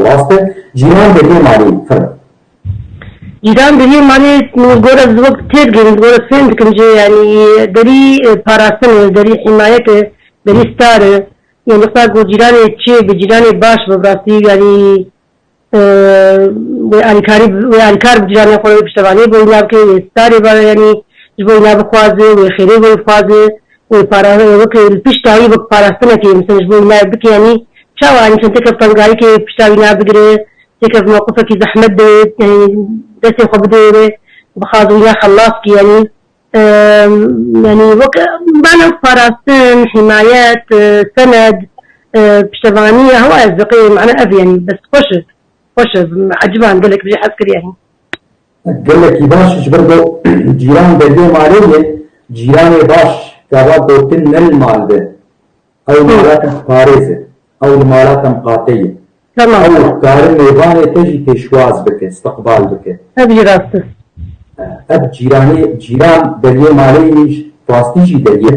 واسطه جيران بدي مالي فرق جيران بدي مالي نقول الوقت تيرجن نقول فين كنجي يعني دري باراستن دري حماية دري ستار يعني قاعد جيراني تشي بجيراني باش ببراسي يعني وأنكار بجيراني قوي بشتغلي بقولنا كي ستاري بقى يعني جبنا بخوازه وخيره بخوازه وبارا وكي البشتاوي بباراستن كي مثلا جبنا بك يعني شو يعني كنت كفنجاري كي بشتاوي نابجري كيف موقفك زحمة يعني دسي خبدوري بخاطر خلاص يعني يعني معنا فراستن حمايات سند بشتغانية هو أصدقائي معنا أبي يعني بس خوش عجبان قال لك بجي عسكر يعني قال لك باش برضو جيران بدي مالية جيران باش كابا قوتن المال ده أو مالات بارزة أو مالات مقاطية تمام أو كارن ميبانة تجي تشواز بك استقبال بك أبي راسته اب جیران بدی مالی فاستیجی دریه